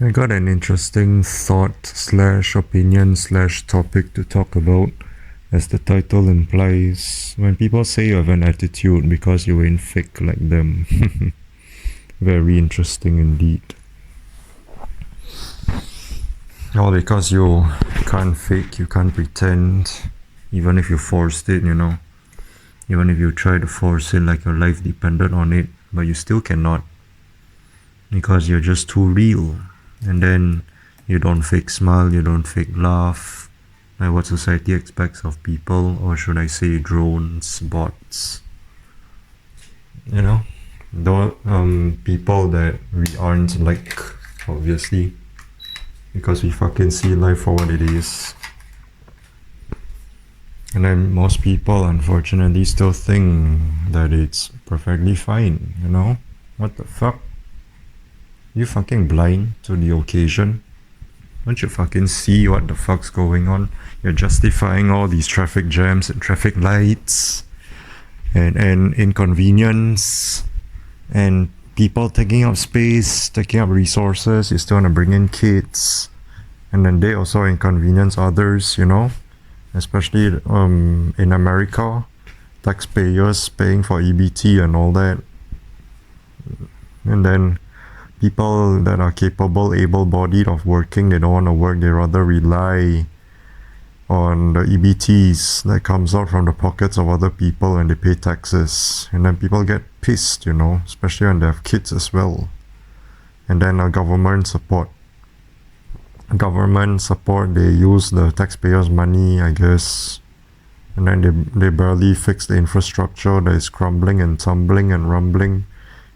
I got an interesting thought slash opinion slash topic to talk about. As the title implies, when people say you have an attitude because you ain't fake like them. Very interesting indeed. All because you can't fake, you can't pretend, even if you forced it, Even if you try to force it like your life depended on it, but you still cannot. Because you're just too real. And then you don't fake smile, you don't fake laugh, like what society expects of people, or should I say drones, bots. You know? Though people that we aren't like, obviously. Because we fucking see life for what it is. And then most people unfortunately still think that it's perfectly fine, What the fuck? You fucking blind to the occasion? Don't you fucking see what the fuck's going on? You're justifying all these traffic jams and traffic lights and inconvenience and people taking up space, taking up resources. You still want to bring in kids, and then they also inconvenience others, Especially in America, taxpayers paying for EBT and all that. And then people that are capable, able-bodied of working, they don't want to work, they rather rely on the EBTs that comes out from the pockets of other people and they pay taxes. And then people get pissed, especially when they have kids as well. And then government support. They use the taxpayers' money, I guess. And then they barely fix the infrastructure that is crumbling and tumbling and rumbling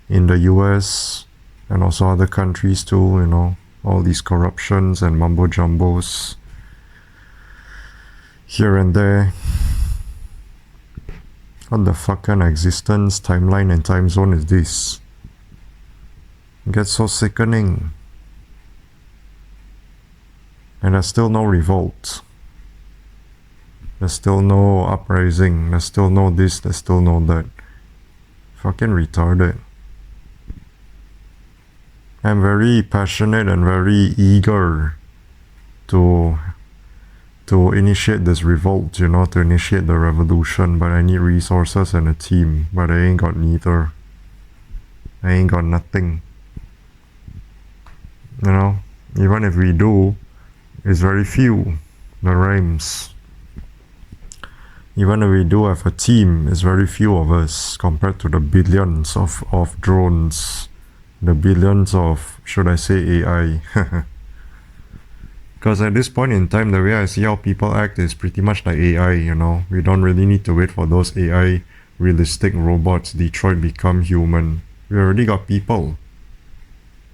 in the US and also other countries too, all these corruptions and mumbo jumbos here and there. What the fuck kind of existence, timeline, and time zone is this? It gets so sickening. And there's still no revolt. There's still no uprising. There's still no this, there's still no that. Fucking retarded. I'm very passionate and very eager to initiate this revolt, to initiate the revolution, but I need resources and a team, but I ain't got neither. I ain't got nothing. Even if we do, it's very few, the rhymes. Even if we do have a team, it's very few of us compared to the billions of drones, the billions of, should I say, AI. Because at this point in time, the way I see how people act is pretty much like AI, We don't really need to wait for those AI realistic robots Detroit become human. We already got people.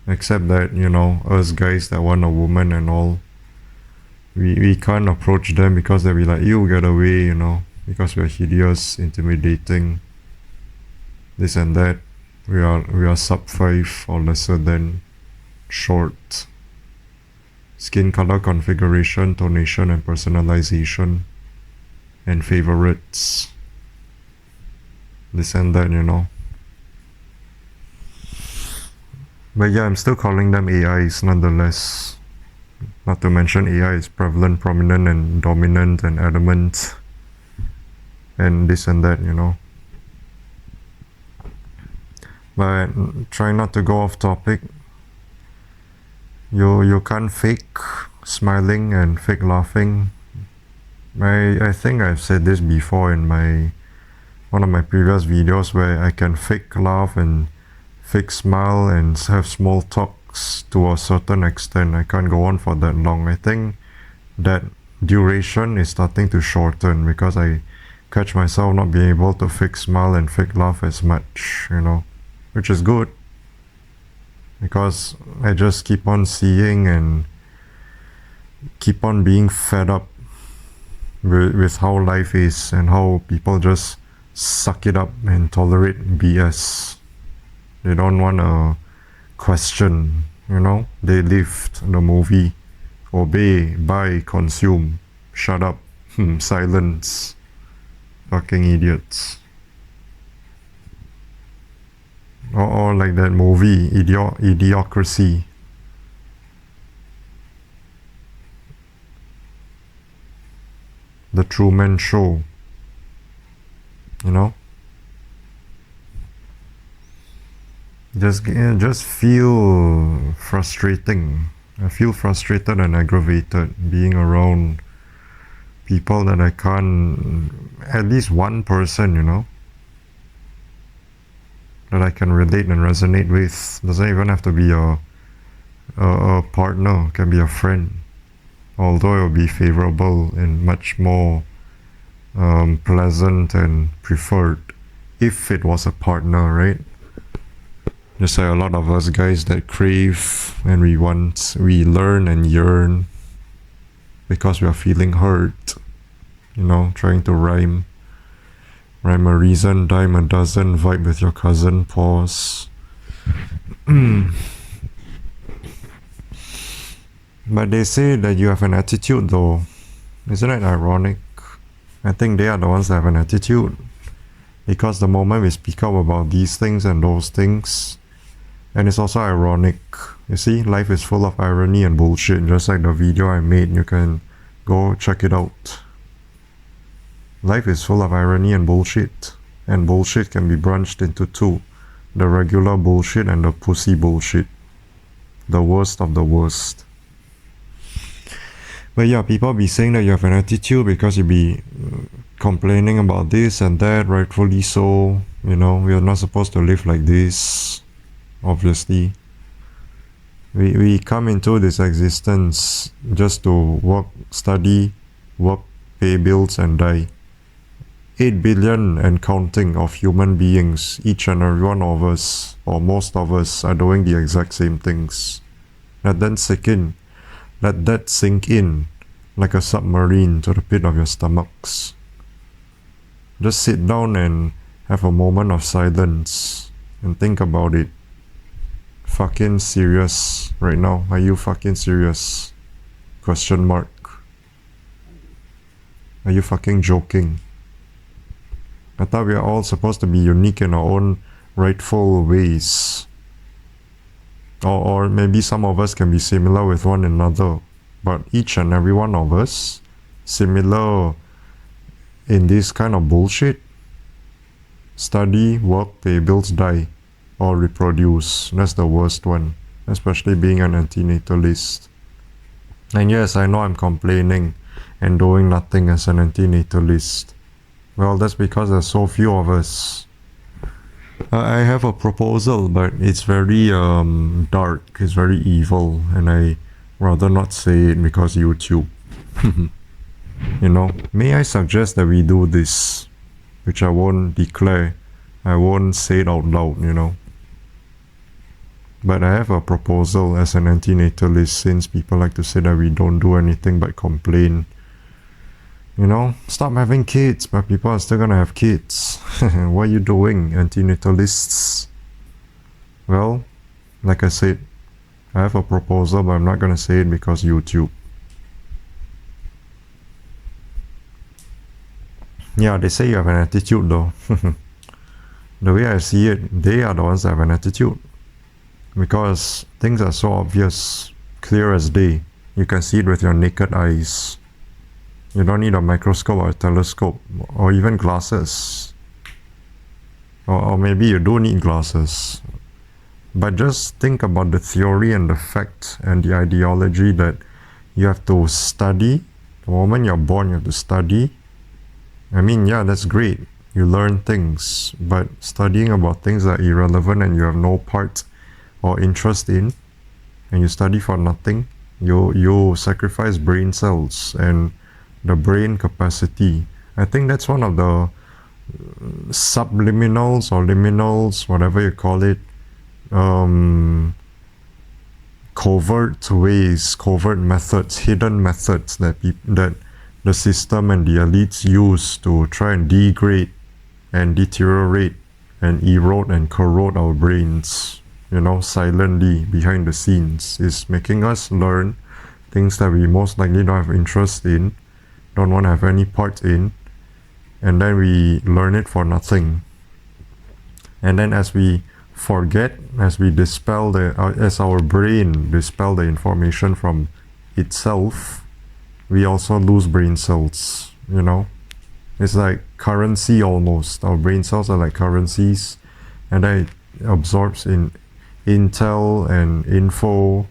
Except that, us guys that want a woman and all, we can't approach them because they'll be like, you get away, because we're hideous, intimidating, this and that. We are sub 5 or lesser than, short. Skin color configuration, tonation and personalization, and favorites. This and that, But yeah, I'm still calling them AIs nonetheless. Not to mention AI is prevalent, prominent, and dominant, and adamant, and this and that, But try not to go off topic. You can't fake smiling and fake laughing. I think I've said this before in one of my previous videos where I can fake laugh and fake smile and have small talks to a certain extent. I can't go on for that long. I think that duration is starting to shorten because I catch myself not being able to fake smile and fake laugh as much, which is good. Because I just keep on seeing and keep on being fed up with how life is and how people just suck it up and tolerate BS. They don't want to question, They lived the movie. Obey, buy, consume. Shut up. Silence. Fucking idiots. Or like that movie, Idiocracy. the Truman Show. You know? Just feel frustrating. I feel frustrated and aggravated being around people that I can't, at least one person, you know, that I can relate and resonate with. Doesn't even have to be a partner, can be a friend. Although it will be favorable and much more pleasant and preferred if it was a partner, right? Just like a lot of us guys that crave and we learn and yearn because we are feeling hurt, you know, trying to rhyme a reason, dime a dozen, vibe with your cousin, pause. But they say that you have an attitude though. Isn't it ironic? I think they are the ones that have an attitude. Because the moment we speak up about these things and those things, and it's also ironic. You see, life is full of irony and bullshit, just like the video I made. You can go check it out. Life is full of irony and bullshit can be branched into two: the regular bullshit and the pussy bullshit. The worst of the worst. But yeah, people be saying that you have an attitude because you be complaining about this and that, rightfully so. You know, we are not supposed to live like this. Obviously, we come into this existence just to work, study, work, pay bills and die. 8 billion and counting of human beings, each and every one of us, or most of us, are doing the exact same things. Let that sink in like a submarine to the pit of your stomachs. Just sit down and have a moment of silence and think about it. Fucking serious right now? Are you fucking serious? Question mark. Are you fucking joking? I thought we are all supposed to be unique in our own rightful ways. Or maybe some of us can be similar with one another. But each and every one of us, similar in this kind of bullshit. Study, work, pay bills, die. Or reproduce. That's the worst one, especially being an antinatalist. And yes, I know I'm complaining and doing nothing as an antinatalist. Well, that's because there's so few of us. I have a proposal, but it's very dark, it's very evil, and I rather not say it because YouTube. You know, may I suggest that we do this, which I won't declare, I won't say it out loud, you know. But I have a proposal as an antinatalist, since people like to say that we don't do anything but complain. You know, stop having kids, but people are still gonna have kids. What are you doing, antinatalists? Well, like I said, I have a proposal, but I'm not gonna say it because YouTube. Yeah, they say you have an attitude though. The way I see it, they are the ones that have an attitude. Because things are so obvious, clear as day. You can see it with your naked eyes. You don't need a microscope or a telescope, or even glasses. Or maybe you do need glasses. But just think about the theory and the fact and the ideology that you have to study. The moment you're born, you have to study. I mean, yeah, that's great. You learn things, but studying about things that are irrelevant and you have no part or interest in, and you study for nothing, you sacrifice brain cells and the brain capacity. I think that's one of the subliminals or liminals, whatever you call it, covert ways, covert methods, hidden methods that the system and the elites use to try and degrade and deteriorate and erode and corrode our brains, you know, silently behind the scenes, is making us learn things that we most likely don't have interest in, don't want to have any part in, and then we learn it for nothing. And then as we forget, as we dispel as our brain dispel the information from itself, we also lose brain cells. you know. It's like currency almost. Our brain cells are like currencies, and then it absorbs in intel and info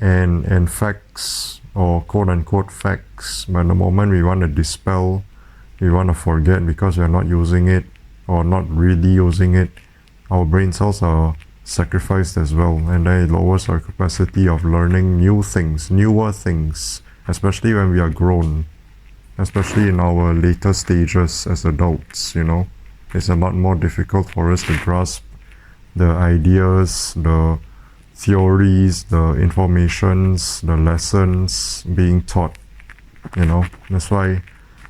and facts, or quote unquote facts. But the moment we want to dispel, we want to forget because we're not using it or not really using it, our brain cells are sacrificed as well, and then it lowers our capacity of learning new things, newer things, especially when we are grown, especially in our later stages as adults, you know. It's a lot more difficult for us to grasp the ideas, the theories, the informations, the lessons being taught, you know. That's why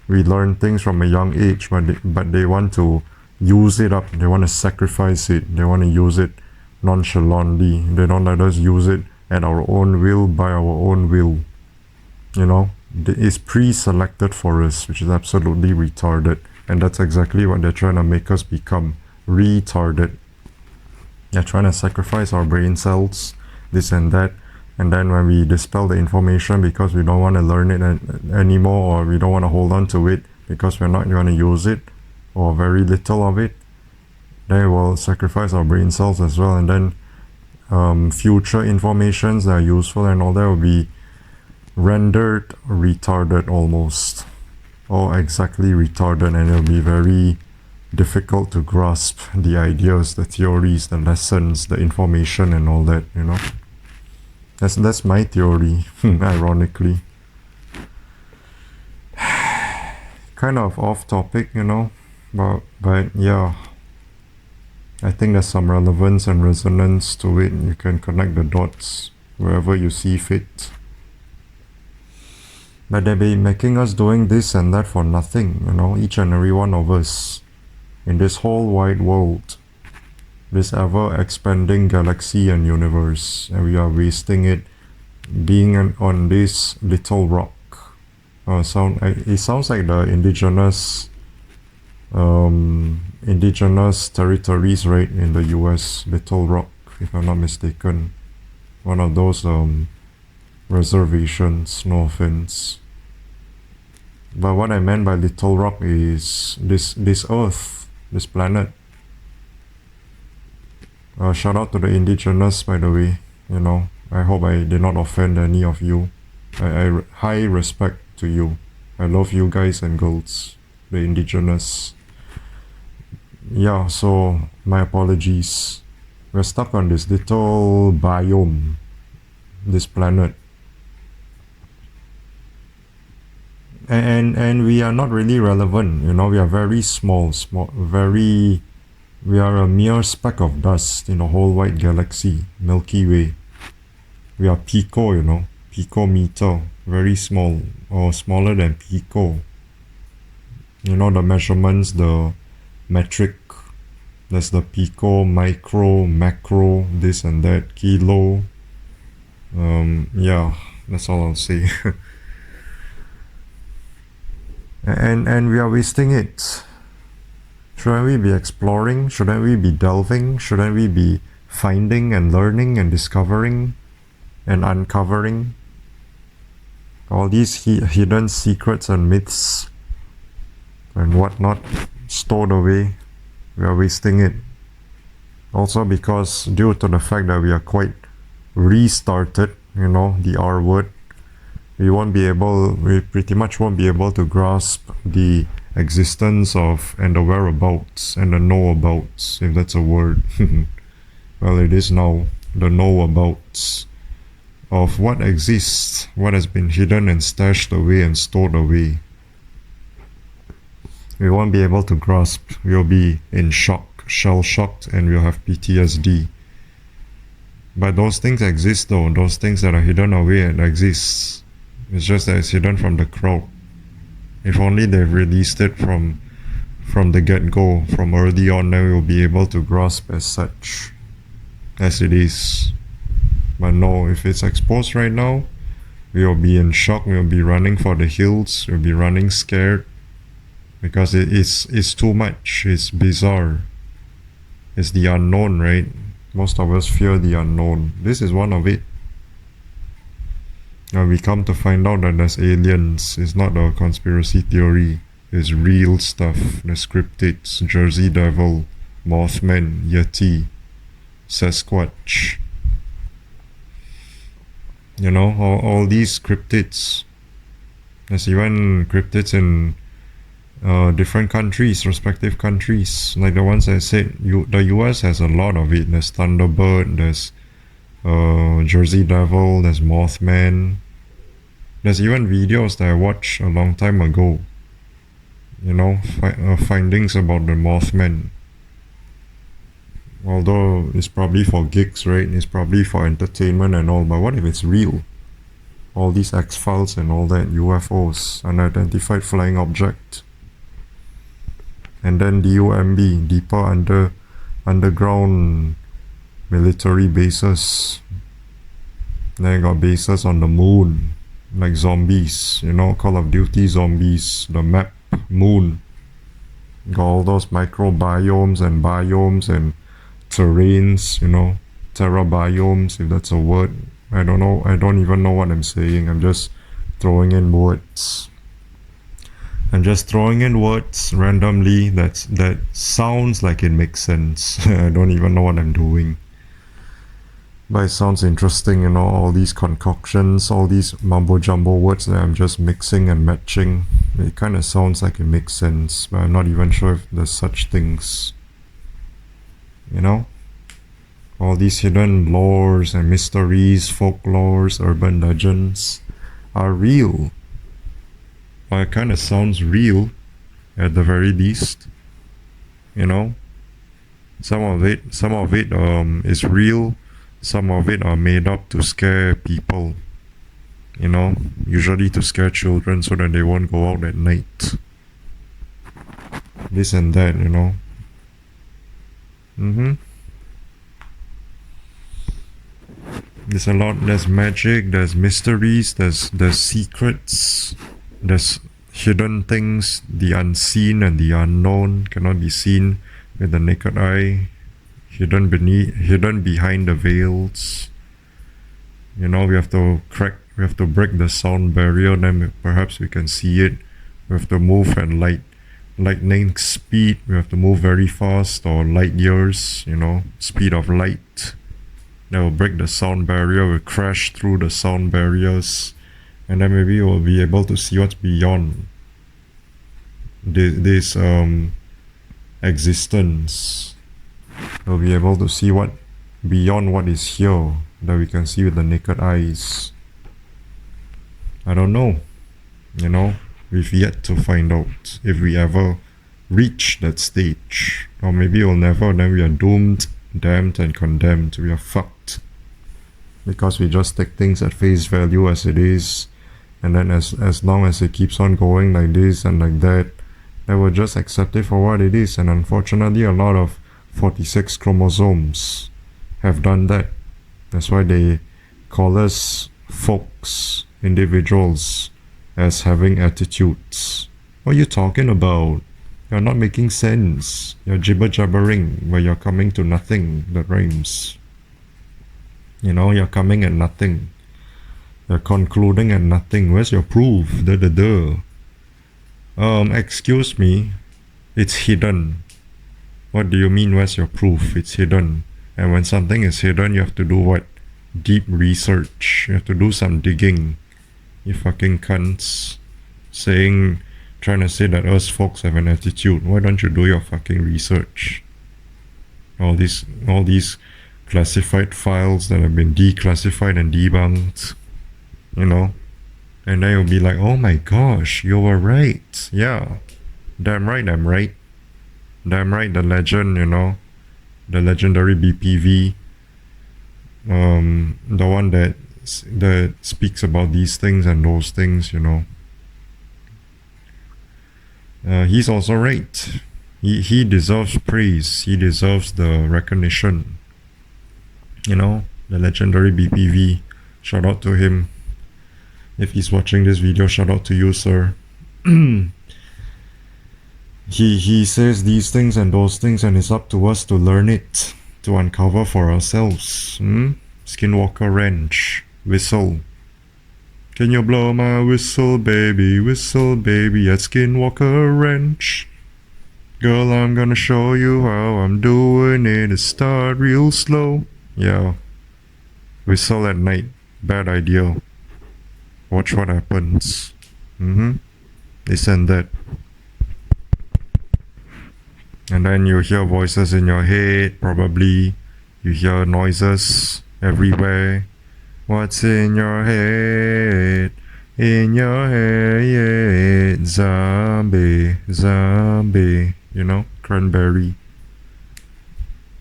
we learn things from a young age, but they want to use it up, they want to sacrifice it, they want to use it nonchalantly, they don't let us use it at our own will, by our own will, you know. It's pre-selected for us, which is absolutely retarded, and that's exactly what they're trying to make us become, retarded. They're trying to sacrifice our brain cells, this and that, and then when we dispel the information because we don't want to learn it anymore, or we don't want to hold on to it because we're not going to use it, or very little of it, they will sacrifice our brain cells as well, and then future informations that are useful and all that will be rendered retarded almost, or exactly retarded, and it'll be very difficult to grasp the ideas, the theories, the lessons, the information and all that, you know. That's my theory, ironically. Kind of off topic, you know, but yeah, I think there's some relevance and resonance to it. You can connect the dots wherever you see fit. But they be making us doing this and that for nothing, you know, each and every one of us in this whole wide world, this ever-expanding galaxy and universe, and we are wasting it being on this little rock. It sounds like the indigenous territories, right, in the US, Little Rock, if I'm not mistaken. One of those reservations, no offense. But what I meant by Little Rock is this Earth, this planet. Shout out to the indigenous, by the way, you know. I hope I did not offend any of you. I high respect to you. I love you guys and girls, the indigenous. Yeah, so my apologies. We're stuck on this little biome, this planet. And we are not really relevant, you know. We are very small, we are a mere speck of dust in the whole white galaxy, Milky Way. We are pico, you know, picometer, very small, or smaller than pico. You know, the measurements, the metric, there's the pico, micro, macro, this and that, kilo. Yeah, that's all I'll say. and we are wasting it. Shouldn't we be exploring? Shouldn't we be delving? Shouldn't we be finding and learning and discovering and uncovering all these hidden secrets and myths and whatnot stored away? We are wasting it. Also because due to the fact that we are quite restarted, you know, the R word, we pretty much won't be able to grasp the existence of and the whereabouts and the know-abouts, if that's a word. Well, it is now, the know-abouts of what exists, what has been hidden and stashed away and stored away. We won't be able to grasp. We'll be in shock, shell-shocked, and we'll have PTSD. But those things exist though, those things that are hidden away and exist. It's just that it's hidden from the crowd. If only they've released it from the get-go, from early on, then we'll be able to grasp as such, as it is. But no, if it's exposed right now, we'll be in shock, we'll be running for the hills, we'll be running scared, because it's too much, it's bizarre. It's the unknown, right? Most of us fear the unknown. This is one of it. And we come to find out that there's aliens. It's not a conspiracy theory. It's real stuff. There's cryptids, Jersey Devil, Mothman, Yeti, Sasquatch. You know, all these cryptids. There's even cryptids in different countries, respective countries. Like the ones I said, the US has a lot of it. There's Thunderbird, there's Jersey Devil, there's Mothman. There's even videos that I watched a long time ago. You know, findings about the Mothman. Although it's probably for gigs, right? It's probably for entertainment and all, but what if it's real? All these X-Files and all that, UFOs, unidentified flying object. And then DUMB, deeper underground military bases. Then you got bases on the moon, like zombies, you know, Call of Duty zombies, the map, moon. Got all those microbiomes and biomes and terrains, you know, terrabiomes, if that's a word. I don't know, I don't even know what I'm saying. I'm just throwing in words. I'm just throwing in words randomly that sounds like it makes sense. I don't even know what I'm doing. But it sounds interesting, you know, all these concoctions, all these mumbo-jumbo words that I'm just mixing and matching. It kind of sounds like it makes sense, but I'm not even sure if there's such things. You know? All these hidden lores and mysteries, folklores, urban legends are real. Well, it kind of sounds real, at the very least. You know? Some of it is real. Some of it are made up to scare people, you know, usually to scare children so that they won't go out at night. This and that, you know. There's a lot, there's magic, there's mysteries, there's secrets, there's hidden things, the unseen and the unknown cannot be seen with the naked eye. Hidden behind the veils. You know, we have to break the sound barrier, then perhaps we can see it. We have to move at lightning speed. We have to move very fast, or light years, you know, speed of light. That will break the sound barrier, we'll crash through the sound barriers, and then maybe we'll be able to see what's beyond this existence. We'll be able to see what beyond what is here that we can see with the naked eyes. I don't know. You know, we've yet to find out if we ever reach that stage. Or maybe we'll never, then we are doomed, damned and condemned. We are fucked. Because we just take things at face value as it is. And then as long as it keeps on going like this and like that, then we'll just accept it for what it is. And unfortunately, a lot of 46 chromosomes have done that. That's why they call us folks, individuals, as having attitudes. What are you talking about? You're not making sense. You're jibber-jabbering where you're coming to nothing that rhymes. You know, you're coming at nothing. You're concluding at nothing. Where's your proof? Excuse me. It's hidden. What do you mean, where's your proof? It's hidden. And when something is hidden, you have to do what? Deep research. You have to do some digging. You fucking cunts. Trying to say that us folks have an attitude. Why don't you do your fucking research? All these classified files that have been declassified and debunked. You know? And then you'll be like, oh my gosh, you were right. Yeah. Damn right, I'm right. Damn right, the legend, you know, the legendary BPV, the one that speaks about these things and those things, you know. He's also right. He deserves praise. He deserves the recognition. You know, the legendary BPV. Shout out to him. If he's watching this video, shout out to you, sir. He says these things and those things, and it's up to us to learn it, to uncover for ourselves. Skinwalker wrench, whistle. Can you blow my whistle, baby at Skinwalker Ranch? Girl, I'm gonna show you how I'm doing it. Start real slow. Yeah. Whistle at night. Bad idea. Watch what happens. This and that. And then you hear voices in your head, probably. You hear noises everywhere. What's in your head? In your head, zombie, zombie. You know, cranberry.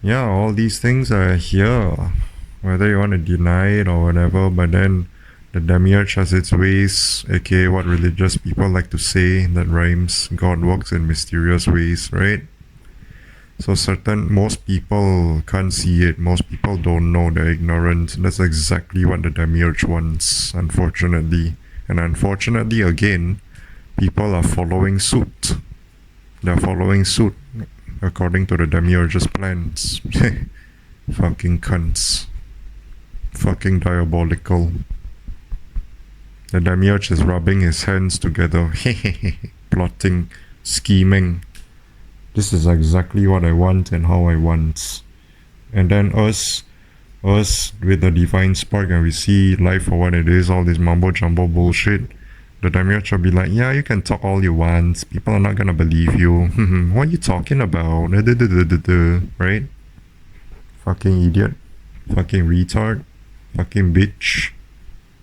Yeah, all these things are here. Whether you want to deny it or whatever, but then the demiurge has its ways, aka what religious people like to say that rhymes. God works in mysterious ways, right? So most people can't see it. Most people don't know. They're ignorant. That's exactly what the demiurge wants, unfortunately. And unfortunately, again, people are following suit. They're following suit according to the demiurge's plans. Fucking cunts. Fucking diabolical. The demiurge is rubbing his hands together. Plotting, scheming. This is exactly what I want and how I want. And then us with the divine spark, and we see life for what it is, all this mumbo jumbo bullshit. The demiurge will be like, yeah, you can talk all you want. People are not gonna believe you. What are you talking about? Right? Fucking idiot. Fucking retard. Fucking bitch.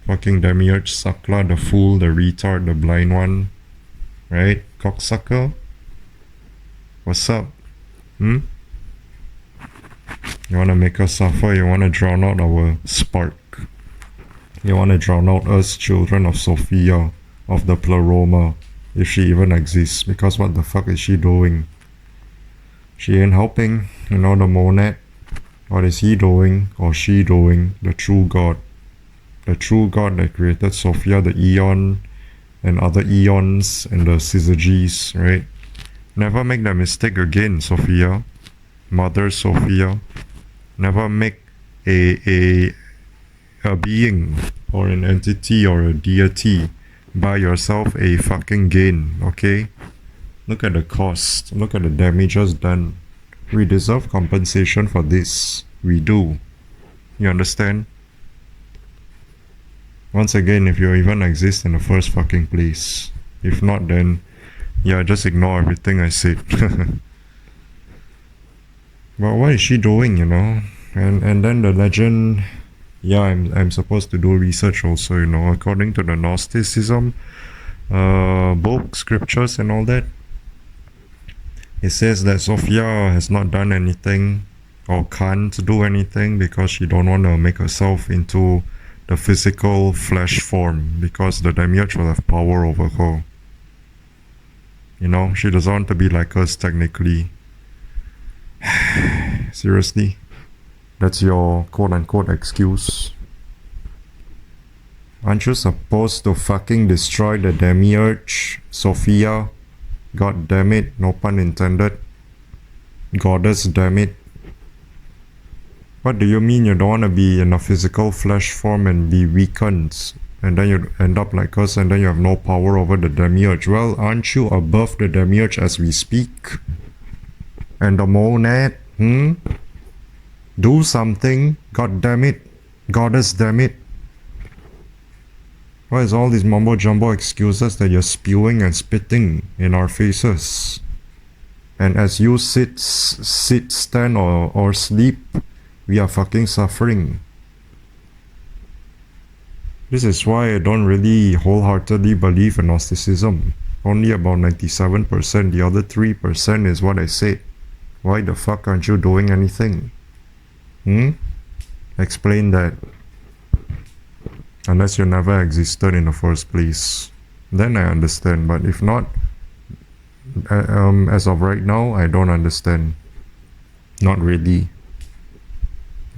Fucking demiurge, sakla, the fool, the retard, the blind one. Right? Cocksucker. What's up? You wanna make us suffer? You wanna drown out our spark? You wanna drown out us children of Sophia, of the pleroma, if she even exists? Because what the fuck is she doing? She ain't helping, the monad. What is he doing, or she doing? The true God. The true God that created Sophia, the eon, and other eons, and the syzygies, right? Never make that mistake again, Sophia. Mother Sophia. Never make a being or an entity or a deity buy yourself a fucking gain, okay? Look at the cost. Look at the damages done. We deserve compensation for this. We do. You understand? Once again, if you even exist in the first fucking place. If not, then yeah, just ignore everything I said. But what is she doing, And then the legend, yeah, I'm supposed to do research also, according to the Gnosticism book, scriptures and all that. It says that Sophia has not done anything or can't do anything because she don't want to make herself into the physical flesh form, because the demiurge will have power over her. She doesn't want to be like us technically. Seriously? That's your quote-unquote excuse? Aren't you supposed to fucking destroy the demiurge, Sophia? God damn it, no pun intended. Goddess damn it. What do you mean you don't want to be in a physical flesh form and be weakened? And then you end up like us, and then you have no power over the demiurge. Well, aren't you above the demiurge as we speak? And the monad, Do something, god damn it. Goddess damn it. What is all these mumbo jumbo excuses that you're spewing and spitting in our faces? And as you sit, stand, or sleep, we are fucking suffering. This is why I don't really wholeheartedly believe in Gnosticism. Only about 97%. The other 3% is what I said. Why the fuck aren't you doing anything? Explain that. Unless you never existed in the first place. Then I understand. But if not, as of right now, I don't understand. Not really.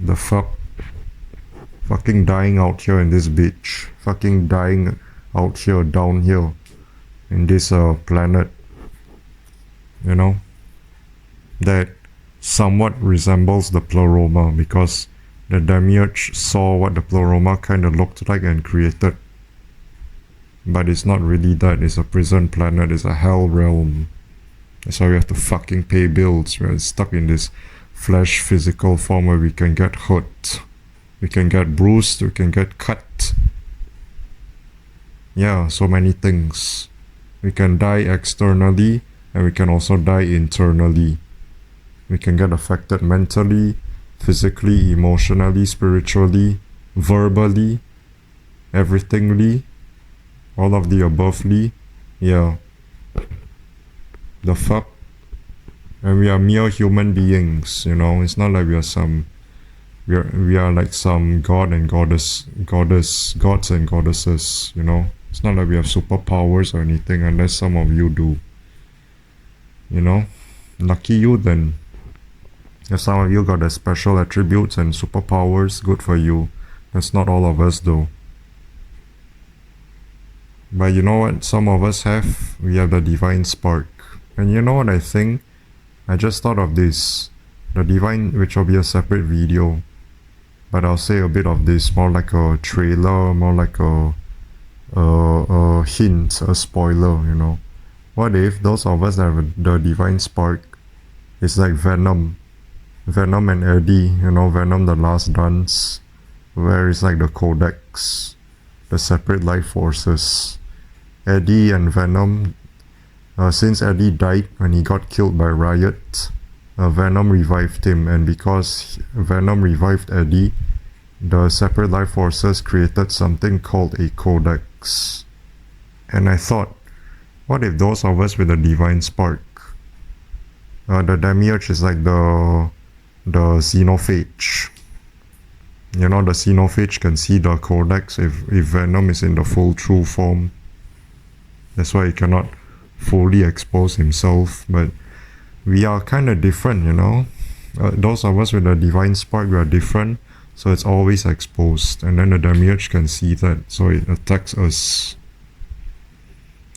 The fuck? Fucking dying out here in this bitch. Fucking dying out here, down here. In this planet. That somewhat resembles the pleroma, because the demiurge saw what the pleroma kind of looked like and created But it's not really that. It's a prison planet. It's a hell realm. That's why we have to fucking pay bills. We're stuck in this flesh physical form where we can get hurt. We can get bruised. We can get cut. Yeah, so many things. We can die externally and we can also die internally. We can get affected mentally, physically, emotionally, spiritually, verbally, everythingly, all of the abovely. Yeah. The fuck? And we are mere human beings, you know. It's not like we are like some god and gods and goddesses, you know. It's not like we have superpowers or anything, unless some of you do. You know? Lucky you then. If some of you got the special attributes and superpowers, good for you. That's not all of us though. But you know what some of us have? We have the divine spark. And you know what I think? I just thought of this. The divine, which will be a separate video. But I'll say a bit of this, more like a trailer, more like a hint, a spoiler, you know. What if those of us that have the divine spark is like Venom and Eddie, you know, Venom the Last Dance, where it's like the codex, the separate life forces. Eddie and Venom, since Eddie died when he got killed by Riot, Venom revived him, and because Venom revived Eddie, the separate life forces created something called a codex. And I thought, what if those of us with a divine spark, the demiurge is like the xenophage. You know, the xenophage can see the codex if Venom is in the full true form. That's why he cannot fully expose himself. But we are kind of different, you know. Those of us with a divine spark, we are different. So it's always exposed. And then the demiurge can see that. So it attacks us.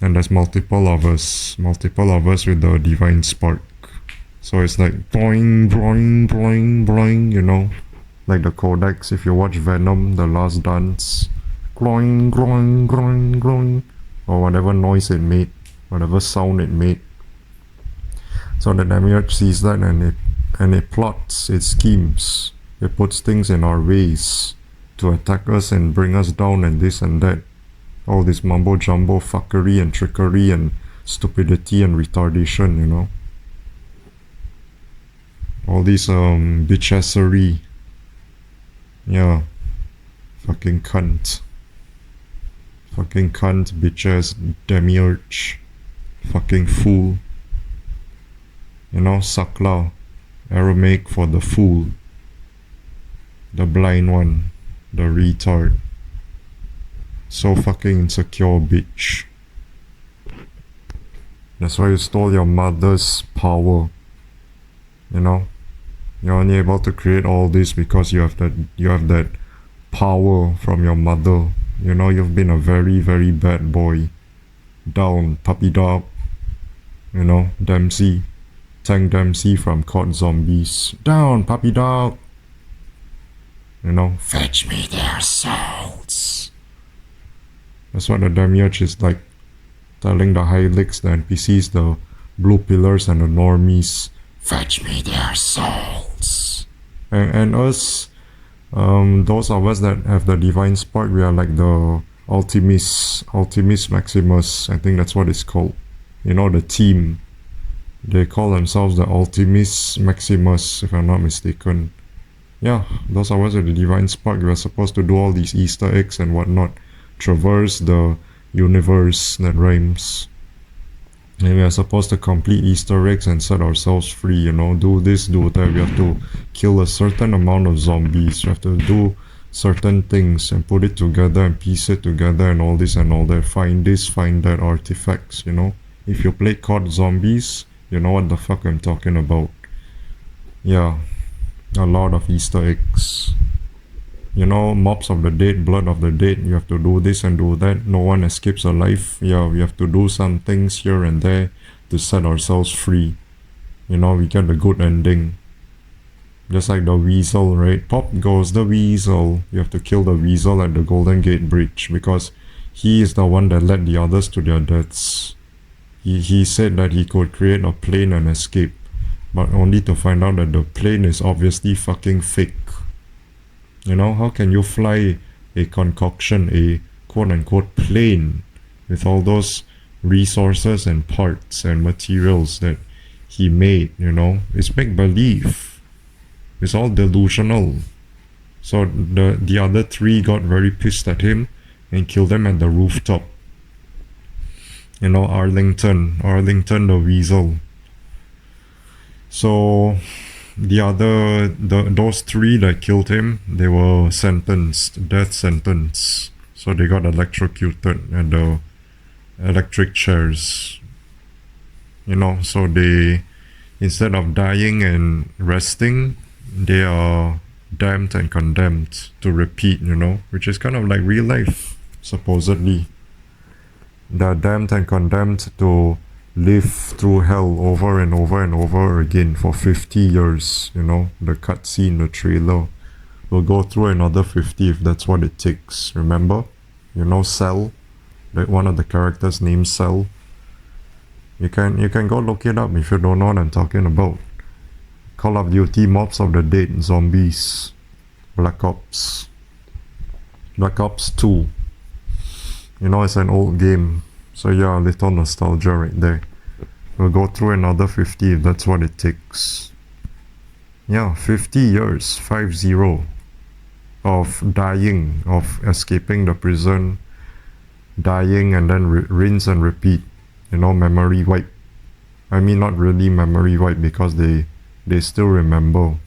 And there's multiple of us with the divine spark. So it's like boing, boing, boing, boing, you know. Like the codex, if you watch Venom, The Last Dance. Gloing, gloing, gloing, gloing. Or whatever noise it made. Whatever sound it made. So the demiurge sees that and it plots, it schemes. It puts things in our ways to attack us and bring us down and this and that. All this mumbo jumbo fuckery and trickery and stupidity and retardation, you know. All this bitchessery. Yeah. Fucking cunt. Fucking cunt, bitches, demiurge. Fucking fool. You know, sakla. Aramaic for the fool. The blind one. The retard. So fucking insecure, bitch. That's why you stole your mother's power. You know? You're only able to create all this because you have that power from your mother. You know, you've been a very, very bad boy. Down, puppy dog. You know, Dempsey. Tank Dempsey from Caught Zombies. Down, puppy dog. You know, fetch me their souls. That's what the demiurge is like. Telling the Hylics, the NPCs, the blue pillars and the normies, fetch me their souls. And us, those of us that have the divine spark, we are like the Ultimis Maximus. I think that's what it's called. You know, the team. They call themselves the Ultimis Maximus, if I'm not mistaken. Yeah, those of us with the divine spark, we are supposed to do all these Easter eggs and whatnot. Traverse the universe, that rhymes. And we are supposed to complete Easter eggs and set ourselves free, you know. Do this, do that. We have to kill a certain amount of zombies. We have to do certain things and put it together and piece it together and all this and all that. Find this, find that artifacts, you know. If you play COD Zombies, you know what the fuck I'm talking about. Yeah, a lot of Easter eggs. You know, mobs of the dead, blood of the dead, you have to do this and do that. No one escapes alive. Yeah, we have to do some things here and there to set ourselves free. You know, we get a good ending. Just like the weasel, right? Pop goes the weasel. You have to kill the weasel at the Golden Gate Bridge because he is the one that led the others to their deaths. He said that he could create a plane and escape, but only to find out that the plane is obviously fucking fake. You know, how can you fly a concoction, a quote-unquote plane, with all those resources and parts and materials that he made, you know? It's make-believe. It's all delusional. So the other three got very pissed at him and killed him at the rooftop. You know, Arlington the weasel. So those three that killed him, they were sentenced, death sentence. So they got electrocuted at the electric chairs. You know, so they, instead of dying and resting, they are damned and condemned to repeat, you know, which is kind of like real life, supposedly. They're damned and condemned to live through hell over and over and over again for 50 years, you know. The cutscene, the trailer will go through another 50 if that's what it takes. Remember? You know Cell? That one of the characters named Cell. You can go look it up if you don't know what I'm talking about. Call of Duty Mobs of the Dead, Zombies, Black Ops 2. You know, it's an old game, so yeah, a little nostalgia right there. We'll go through another 50 if that's what it takes. Yeah, 50 years, 50, of dying, of escaping the prison, dying and then rinse and repeat. You know, memory wipe. I mean, not really memory wipe because they still remember.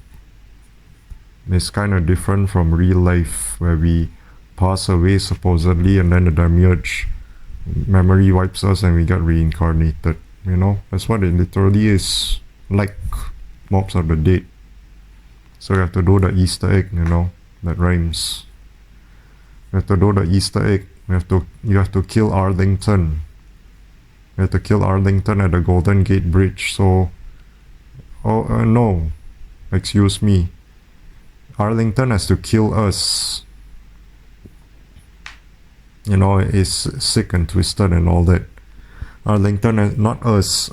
It's kind of different from real life where we pass away supposedly and then the demiurge memory wipes us and we get reincarnated. You know, that's what it literally is, like Mobs of the Dead. So you have to do the Easter egg, you know, that rhymes. You have to do the Easter egg. You have to kill Arlington. You have to kill Arlington at the Golden Gate Bridge. So, no, excuse me. Arlington has to kill us. You know, is sick and twisted and all that. Arlington, not us.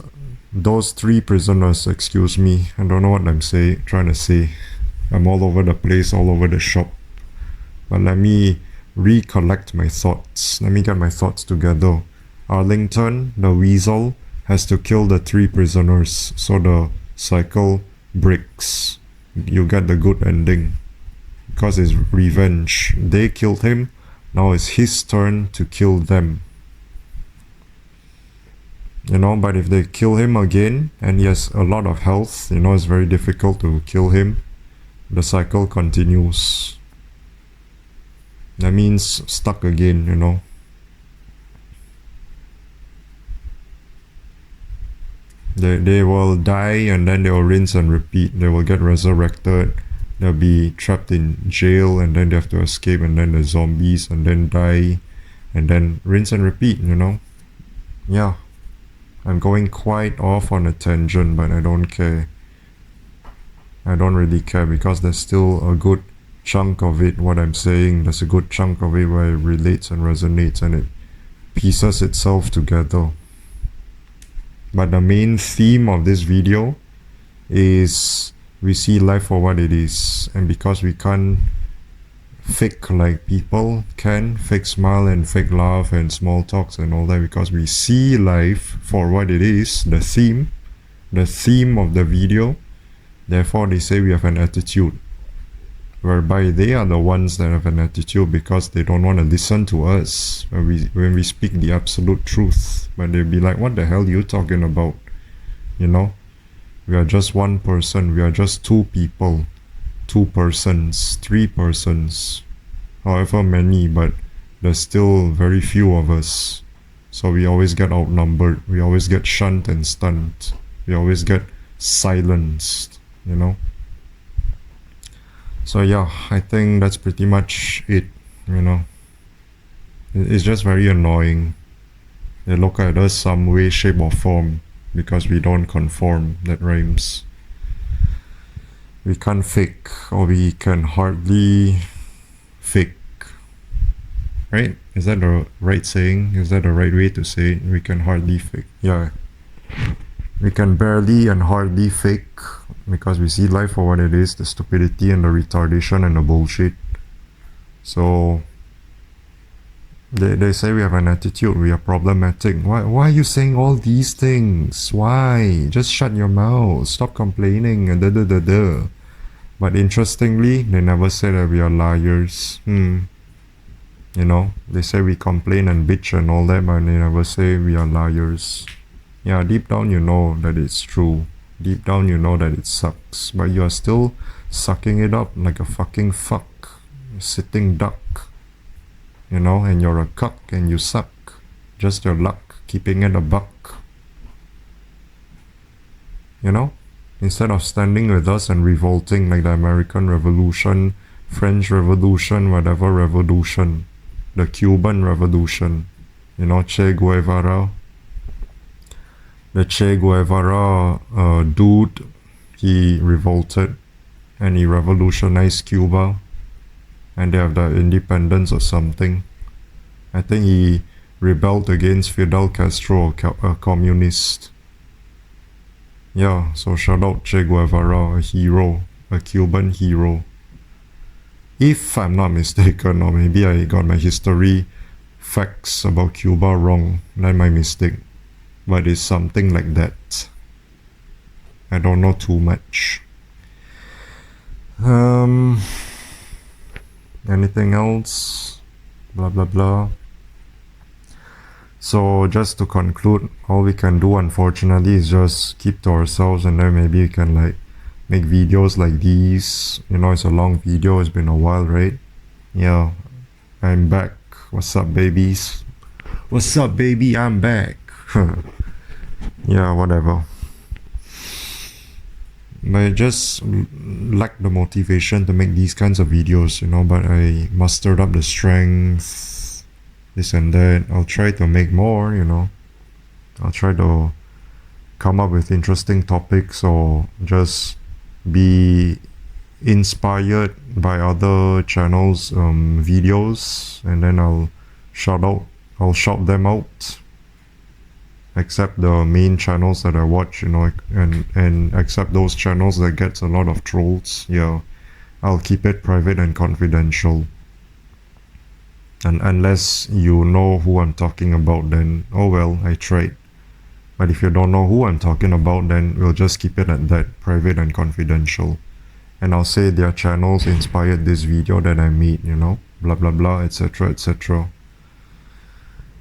Those three prisoners, excuse me. I don't know what I'm trying to say. I'm all over the place, all over the shop. But let me recollect my thoughts. Let me get my thoughts together. Arlington, the weasel, has to kill the three prisoners, so the cycle breaks. You get the good ending. Because it's revenge. They killed him. Now it's his turn to kill them. You know, but if they kill him again, and he has a lot of health, you know, it's very difficult to kill him. The cycle continues. That means stuck again, you know. They will die and then they will rinse and repeat. They will get resurrected. They'll be trapped in jail and then they have to escape and then the zombies and then die and then rinse and repeat, you know. Yeah. I'm going quite off on a tangent, but I don't care. I don't really care because there's still a good chunk of it, what I'm saying. There's a good chunk of it where it relates and resonates and it pieces itself together. But the main theme of this video is we see life for what it is, and because we can't fake like people can, fake smile and fake laugh and small talks and all that, because we see life for what it is, the theme of the video. Therefore they say we have an attitude, whereby they are the ones that have an attitude because they don't want to listen to us when we speak the absolute truth. But they'll be like, what the hell are you talking about? You know, we are just one person, we are just two people, 2 persons, 3 persons, however many, but there's still very few of us. So we always get outnumbered, we always get shunned and stunned, we always get silenced, you know. So yeah, I think that's pretty much it, you know. It's just very annoying. They look at us some way, shape or form because we don't conform. That rhymes. We can't fake, or we can hardly fake. Right? Is that the right saying? Is that the right way to say it? We can hardly fake. Yeah. We can barely and hardly fake because we see life for what it is, the stupidity and the retardation and the bullshit. So they say we have an attitude, we are problematic. Why are you saying all these things? Why? Just shut your mouth. Stop complaining and da. But interestingly, they never say that we are liars. You know, they say we complain and bitch and all that, but they never say we are liars. Yeah, deep down you know that it's true. Deep down you know that it sucks, but you are still sucking it up like a fucking fuck. Sitting duck. You know, and you're a cuck and you suck. Just your luck, keeping it a buck. You know? Instead of standing with us and revolting like the American Revolution, French Revolution, whatever revolution, the Cuban Revolution, you know, Che Guevara. The Che Guevara dude, he revolted and he revolutionized Cuba, and they have the independence or something. I think he rebelled against Fidel Castro, a communist. Yeah, so shout out Che Guevara, a hero, a Cuban hero. If I'm not mistaken, or maybe I got my history facts about Cuba wrong, that's my mistake. But it's something like that. I don't know too much. Anything else? Blah blah blah. So just to conclude, all we can do unfortunately is just keep to ourselves, and then maybe we can like make videos like these. You know, it's a long video, it's been a while, right? Yeah, I'm back. What's up, babies? What's up, baby? I'm back. Yeah, whatever. But I just lack the motivation to make these kinds of videos, you know, but I mustered up the strength, this and that. I'll try to make more, you know. I'll try to come up with interesting topics or just be inspired by other channels' videos, and then I'll shout them out. Except the main channels that I watch, you know, and except those channels that gets a lot of trolls. Yeah, I'll keep it private and confidential. And unless you know who I'm talking about, then oh well, I tried. But if you don't know who I'm talking about, then we'll just keep it at that, private and confidential. And I'll say their channels inspired this video that I made, you know, blah blah blah, etc etc.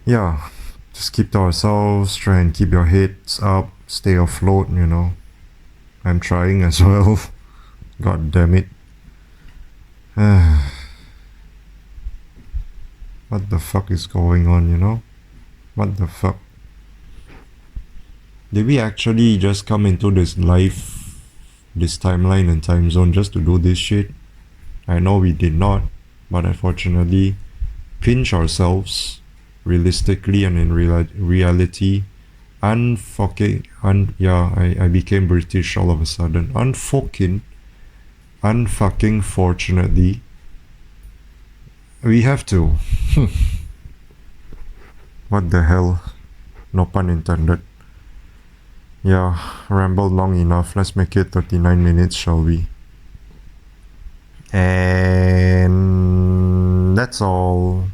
Yeah, just keep to ourselves, try and keep your heads up, stay afloat, you know. I'm trying as well. God damn it. What the fuck is going on, you know? What the fuck? Did we actually just come into this life, this timeline and time zone just to do this shit? I know we did not, but unfortunately, pinch ourselves realistically and in reality. I became British all of a sudden. Unfucking fortunately, we have to. What the hell? No pun intended. Yeah, rambled long enough. Let's make it 39 minutes, shall we? And that's all.